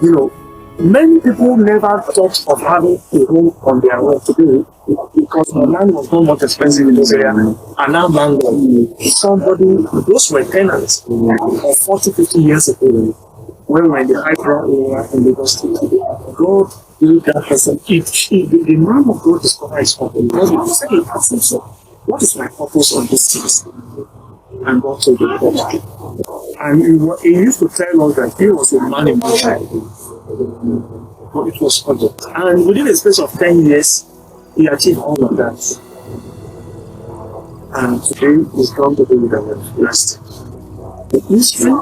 You know, many people never thought of having a home on their own today because the land was not much expensive in this area. And now landlord, somebody, those were tenants of 40, 50 years ago when we were in the high ground area in Lagos State. God gave that person, the man of God discovered his purpose. Because he said he asked himself, what is my purpose on this thing? And God told him what. And he used to tell us that he was a man in motion. But it was urgent. And within a space of 10 years, he achieved all of that. And today he's gone to be with the rest. The history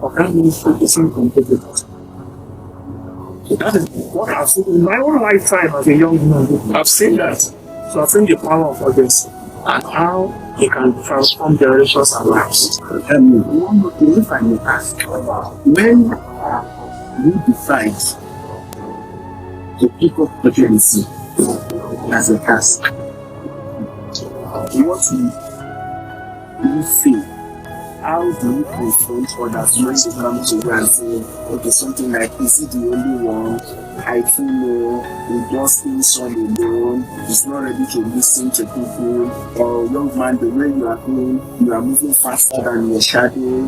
of that ministry isn't completely different. So that is what I've seen in my own lifetime as a young man. I've seen that. So I've seen the power of urgency and how it can transform generations and lives. One more thing, if I may ask, when you decide to pick up urgency as a task, what do you feel? How do you confront others when you come to you and say, okay, something like, is it the only one? I don't know, we just in son alone, he's not ready to listen to people, or young man, the way you are going, you are moving faster than your shadow,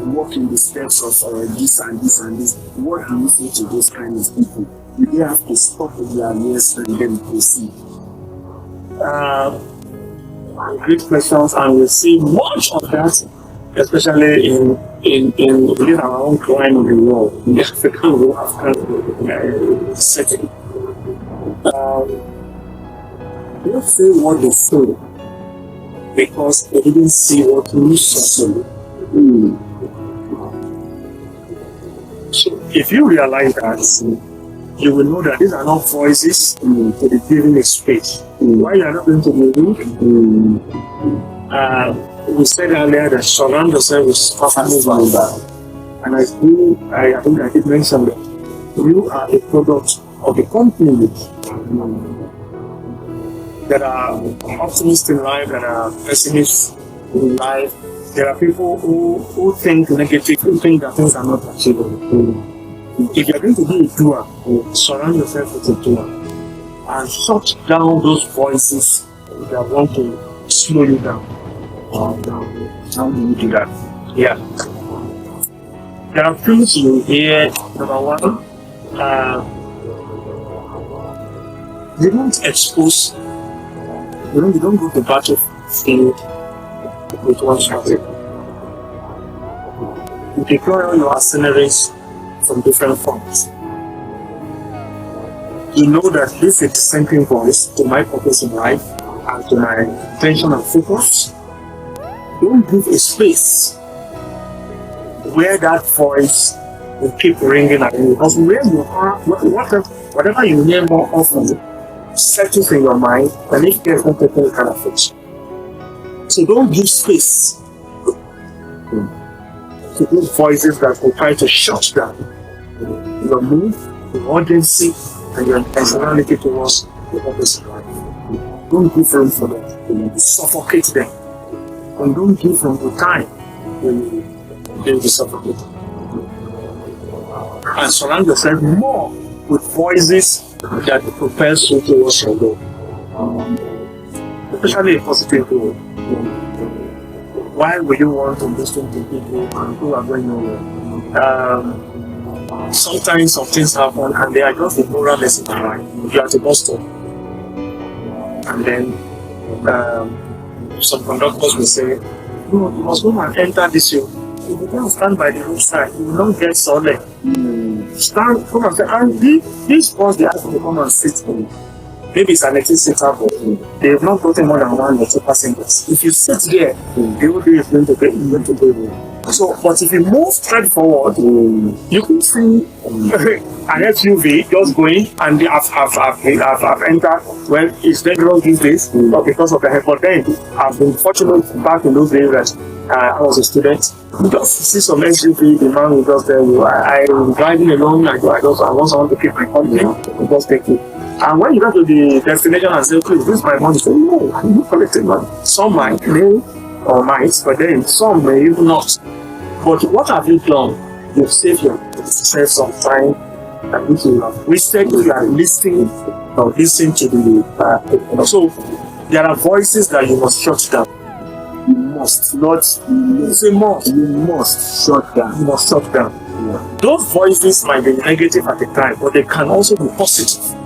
walk in the steps of this and this and this. What do you say to those kind of people? You don't have to stop with their ears and then proceed. Great questions, and we see much of that, especially within our own crime of the world, in the African setting. Don't say what they say because they didn't see what you saw. So if you realize that, you will know that these are not voices to be given a space. Why you are not going to be rude? We said earlier that surround yourself with perfect value. And I think I did mention that you are a product of a company. There are optimists in life, there are pessimists in life. There are people who think negative, who think that things are not achievable. If you are going to be a doer, surround yourself with a doer and shut down those voices that want to slow you down. How do you do that? Yeah. There are things you hear. Number one, you don't expose, you don't go to battlefield with one shot. You deploy all your arsenals from different forms. You know that this is a dissenting voice to my purpose in life and to my attention and focus. Don't give a space where that voice will keep ringing at you. Because where you are, whatever you hear more often settles in your mind, and if there's not taken, it can affect you. So don't give space to those voices that will try to shut down your mood, your urgency, and your intentionality towards the purpose of life. Don't give room for them. Suffocate them. And don't give them the time when they will be suffocated. And surround yourself more with voices that propel you towards your goal. Especially a positive goal. Why would you want to listen to people who are going nowhere? Sometimes some things happen and they are just a moral lesson in life. You are at a bus stop and then some conductors will say, no, you must go and enter this way. If you don't stand by the roadside, you will not get solid. Stand, come and say, and this bus they ask you to come and sit in. Maybe it's an 18-seater, but they have not gotten more than 1 or 2 passengers. If you sit there, the whole day is going to go. So, but if you move straight forward, you can see an SUV just going, and I've entered. Well, it's dangerous these days, not because of the head, but then I've been fortunate back in those days that I was a student. You just see some SUV, the man will just tell you, I'm driving along, I want someone to keep my company, you just take it. And when you get to the destination and say, please, this is my money, say, no, I'm not collecting money. Some might, or might, but then some may even not. But what have you done? You've saved some time, and which you have wasted. You are listening to the so there are voices that you must shut down. You must not. It's a must. You must shut down. You must shut down. Yeah. Those voices might be negative at the time, but they can also be positive.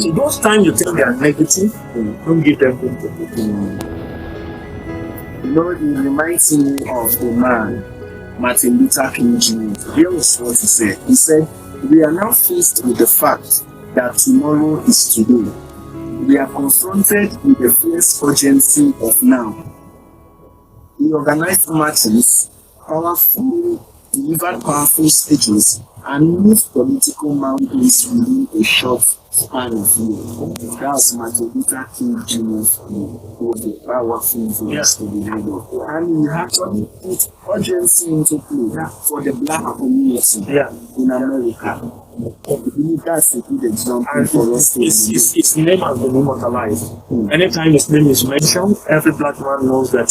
So those times you think they are negative, don't give them input. You know, it reminds me of the man, Martin Luther King Jr. Here is what he said. He said, we are now faced with the fact that tomorrow is today. We are confronted with the fierce urgency of now. We organized marches, delivered powerful speeches, and moved political mountains within a short span of years. That was Martin Luther King Jr. who was a powerful voice to the leader. And we actually put urgency into play for the black community in America. I believe that's a good example for us. His name has been immortalized. Anytime his name is mentioned, every black man knows that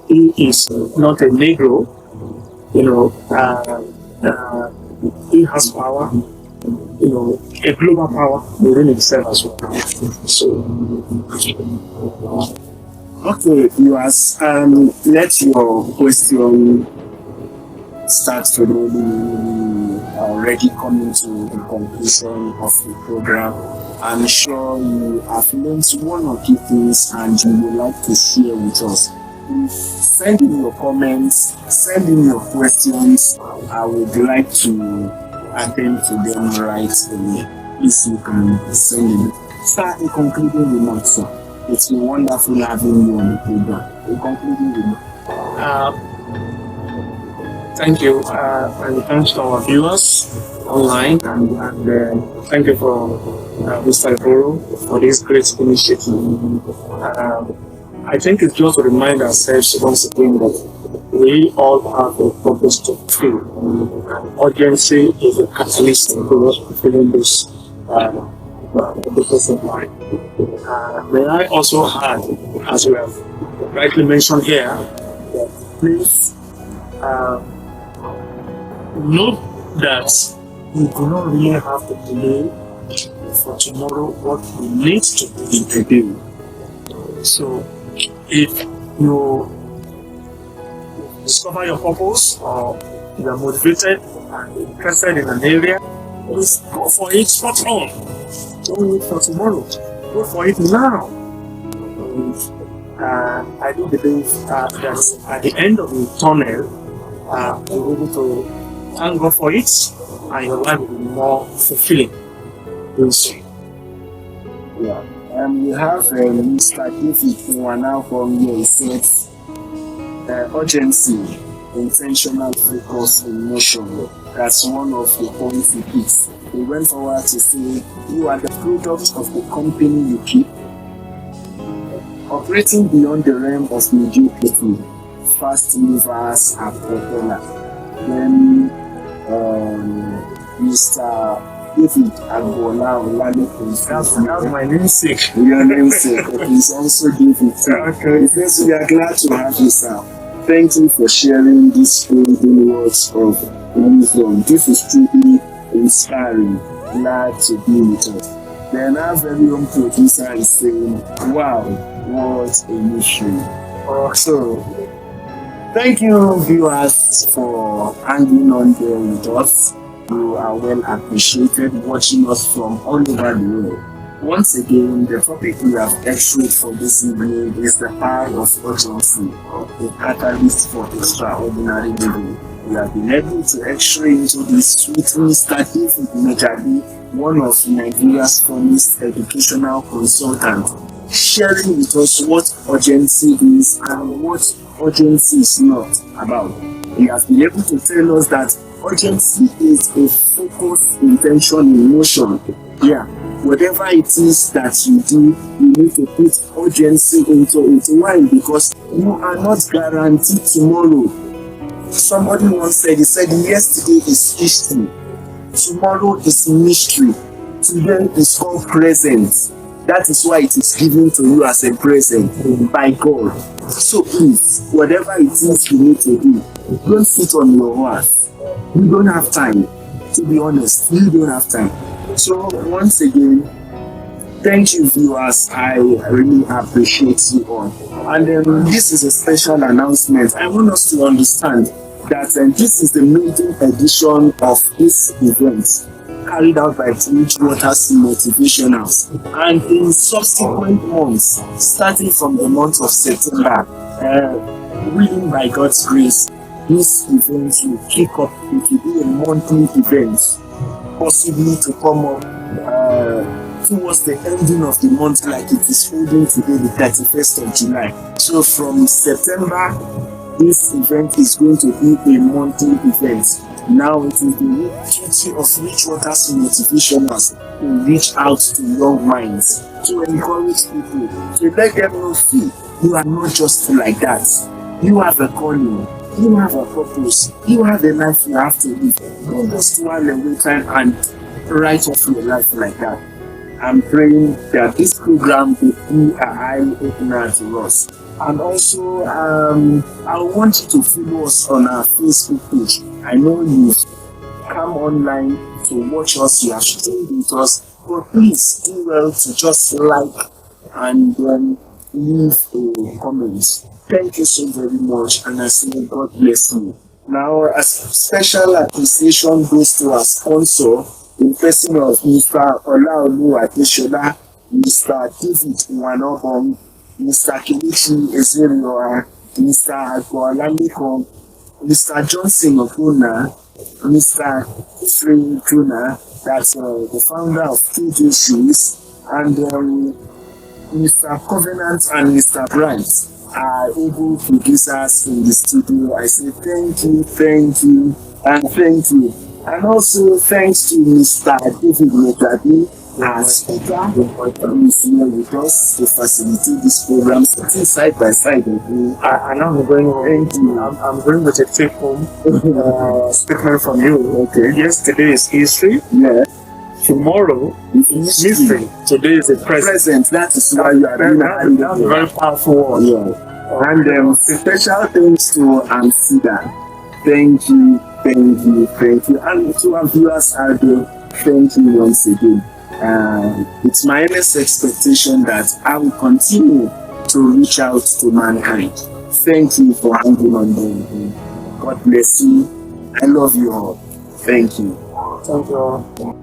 he is not a Negro. You know, he has power, you know, a global power within himself as well. So, okay, viewers, let your question start to really already coming to the conclusion of the program. I'm sure you have learned one or two things and you would like to share with us. Send in your comments, send in your questions. I would like to attend to them right away. Please, you can send in. Start a concluding remark, sir. It's been wonderful having you on the program. A concluding remark. Thank you, and thanks to our viewers online, and thank you for Mr. Iboro for this great initiative. I think it's just to remind ourselves once again that we all have a purpose to fulfill. Urgency is a catalyst to us fulfilling this purpose of life. May I also add, as we have rightly mentioned here, that please note that we do not really have to delay for tomorrow what we need to do today. So, if you discover your purpose or you are motivated and interested in an area, just go for it spot on. Don't wait for tomorrow. Go for it now. And I do believe that at the end of the tunnel, you'll be able to thank God for it, and your life will be more fulfilling. Yeah. We have Mr. David Nwana from here. He says, urgency, intentional focus in motion. That's one of the points he picks. He went forward to say, you are the product of the company you keep. Operating beyond the realm of mediocrity, fast movers are popular. Then Mr. David Agbola Olalekan. That's my namesake. Your namesake. He's also David too. Okay. He says we are glad to have you, sir. Thank you for sharing these golden words of wisdom. This is truly inspiring. Glad to be with us. Then our very own producer is saying, wow, what a mission. So, thank you, viewers, for hanging on there with us. You are well appreciated watching us from all over the world. Once again, the topic we have extracted for this evening is the power of urgency, a catalyst for extraordinary living. We have been able to extray into this with Mr. David Mejabi, one of Nigeria's finest educational consultants, sharing with us what urgency is and what urgency is not about. He has been able to tell us that urgency is a focused intention in motion. Yeah. Whatever it is that you do, you need to put urgency into it. Why? Because you are not guaranteed tomorrow. Somebody once said, he said, yesterday is history, tomorrow is mystery, today is all present. That is why it is given to you as a present by God. So please, whatever it is you need to do, don't sit on your horse. You don't have time. To be honest, you don't have time. So once again, thank you viewers, I really appreciate you all. And this is a special announcement. I want us to understand that this is the maiden edition of this event carried out by Bridgewaters Motivationals. And in subsequent months, starting from the month of September, willing by God's grace, this event will kick up. It will be a monthly event, possibly to come up towards the ending of the month, like it is holding today, the 31st of July. So from September, this event is going to be a monthly event. Now it is the duty of Bridgewaters Motivationals to reach out to young minds, to encourage people, to let them know, see, you are not just like that. You have a calling. You have a purpose. You have a life you have to live. Don't just while away time and write off your life like that. I'm praying that this program will be an eye-opener to us. And also, I want you to follow us on our Facebook page. I know you come online to watch us, you have stayed with us, but please do well to just like and then leave a comment. Thank you so very much, and I say God bless you. Now, a special appreciation goes to our sponsor, in person of Mr. Olaolu Adeshola, Mr. David Wanobong, Mr. Kelechi Ezerioa, Mr. Agboalamiko, Mr. Johnson Okuna, Mr. Ifrey Juna, that's the founder of TJ Shoes, and Mr. Covenant and Mr. Bryant are able producers in the studio. I say thank you, and thank you. And also thanks to Mr. David Mejabi, our speaker, who is here with us to facilitate this program, sitting side by side with me. And I'm going with a take home statement from you. Okay. Yesterday is history. Yeah. Tomorrow is mystery. Today is the present. That is why you are doing That's a very powerful one. Yeah. And special thanks to Amsida. Thank you. And to our viewers out there, thank you once again. It's my earnest expectation that I will continue to reach out to mankind. Thank you for hanging on there. God bless you. I love you all. Thank you. Thank you all.